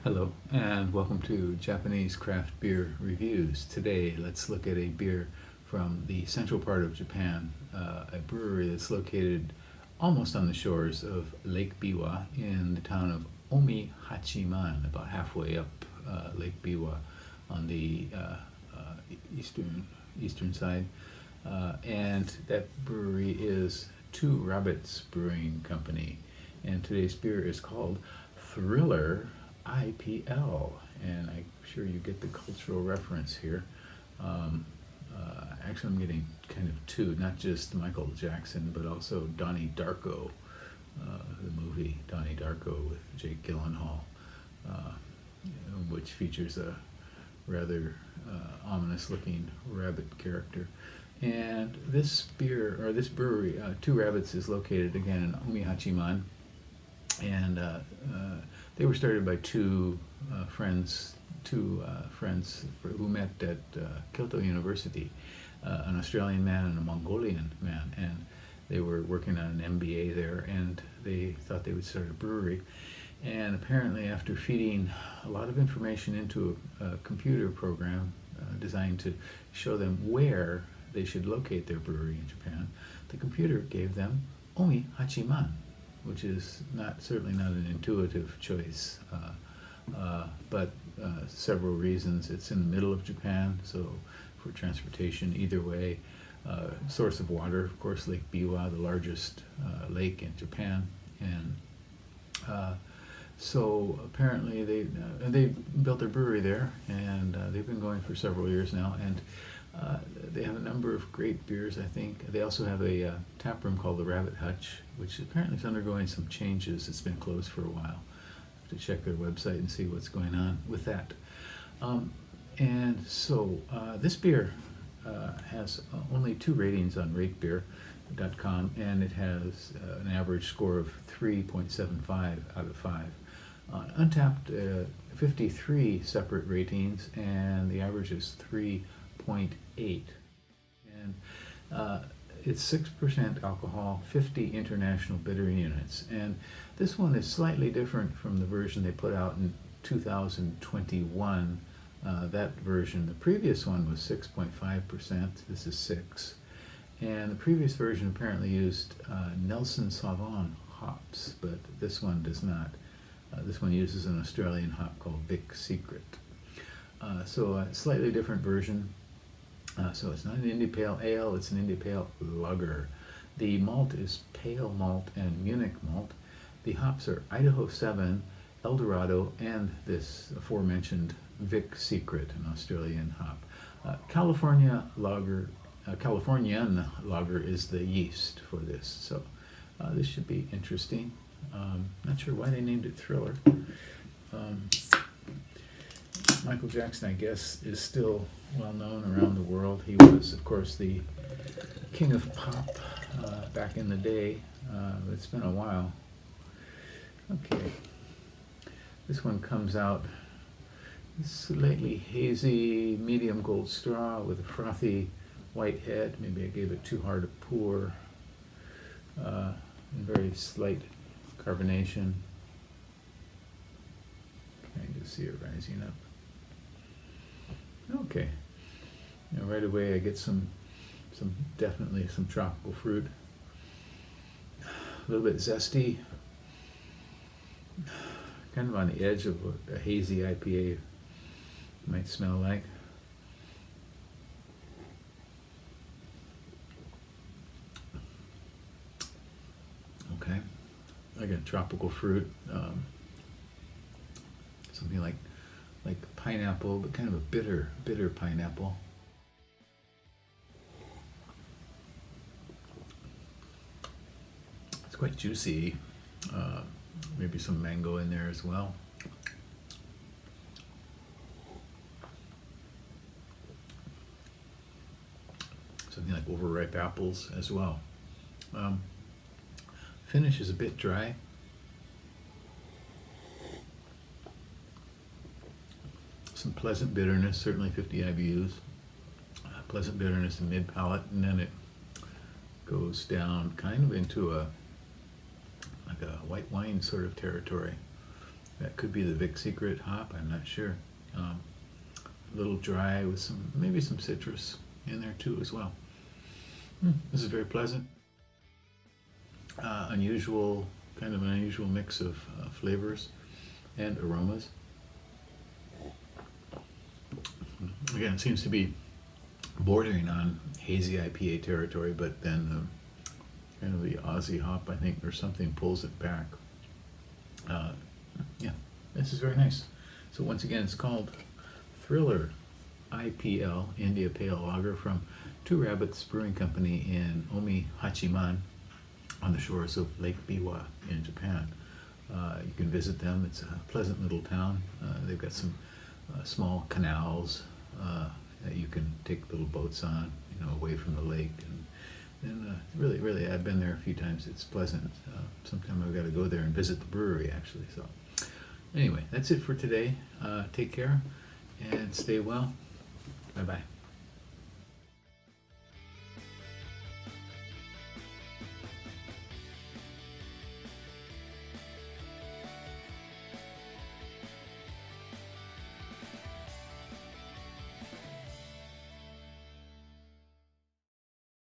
Hello, and welcome to Japanese craft beer reviews. Today, let's look at a beer from the central part of Japan, a brewery that's located almost on the shores of Lake Biwa in the town of Omihachiman, about halfway up Lake Biwa on the eastern side. And that brewery is Two Rabbits Brewing Company. And today's beer is called Thriller IPL, and I'm sure you get the cultural reference here. Actually, I'm getting kind of two, not just Michael Jackson, but also Donnie Darko, the movie Donnie Darko with Jake Gyllenhaal, which features a rather ominous-looking rabbit character. And this beer, or this brewery, Two Rabbits, is located again in Omihachiman, and they were started by two friends who met at Kyoto University, an Australian man and a Mongolian man, and they were working on an MBA there, and they thought they would start a brewery. And apparently, after feeding a lot of information into a computer program designed to show them where they should locate their brewery in Japan, the computer gave them Omihachiman, which is certainly not an intuitive choice, but several reasons. It's in the middle of Japan, so for transportation, either way. Source of water, of course, Lake Biwa, the largest lake in Japan, and so apparently they built their brewery there, and they've been going for several years now, and they have a number of great beers, I think. They also have a tap room called the Rabbit Hutch, which apparently is undergoing some changes. It's been closed for a while. I have to check their website and see what's going on with that. And so this beer has only 2 ratings on ratebeer.com, and it has an average score of 3.75 out of 5. Untapped, 53 separate ratings, and the average is 3.8. And it's 6% alcohol, 50 international bittering units. And this one is slightly different from the version they put out in 2021. That version, the previous one was 6.5%. This is 6. And the previous version apparently used Nelson Sauvin hops, but this one does not. This one uses an Australian hop called Vic Secret. So a slightly different version. So it's not an India Pale Ale, it's an India Pale Lager. The malt is pale malt and Munich malt. The hops are Idaho 7, Eldorado, and this aforementioned Vic Secret, an Australian hop. Californian lager is the yeast for this, so this should be interesting. Not sure why they named it Thriller. Michael Jackson, I guess, is still well known around the world. He was, of course, the king of pop back in the day. It's been a while. Okay. This one comes out slightly hazy, medium gold straw with a frothy white head. Maybe I gave it too hard a pour. And very slight carbonation. Kind of see it rising up. Okay. Now right away I get definitely some tropical fruit. A little bit zesty. Kind of on the edge of what a hazy IPA might smell like. Okay. I got tropical fruit. Something like pineapple, but kind of a bitter pineapple. It's quite juicy. Maybe some mango in there as well. Something like overripe apples as well. Finish is a bit dry. Some pleasant bitterness, certainly 50 IBUs. Pleasant bitterness in mid palate, and then it goes down kind of into like a white wine sort of territory. That could be the Vic Secret hop, I'm not sure. A little dry with maybe some citrus in there too as well. This is very pleasant. Kind of an unusual mix of flavors and aromas. Again, it seems to be bordering on hazy IPA territory, but then kind of the Aussie hop, I think, or something pulls it back. Yeah, this is very nice. So once again, it's called Thriller IPL, India Pale Lager from Two Rabbits Brewing Company in Omi, Hachiman, on the shores of Lake Biwa in Japan. You can visit them. It's a pleasant little town. They've got some small canals that you can take little boats on, away from the lake. And really, I've been there a few times. It's pleasant. Sometime I've got to go there and visit the brewery, actually. So anyway, that's it for today. Take care and stay well. Bye-bye.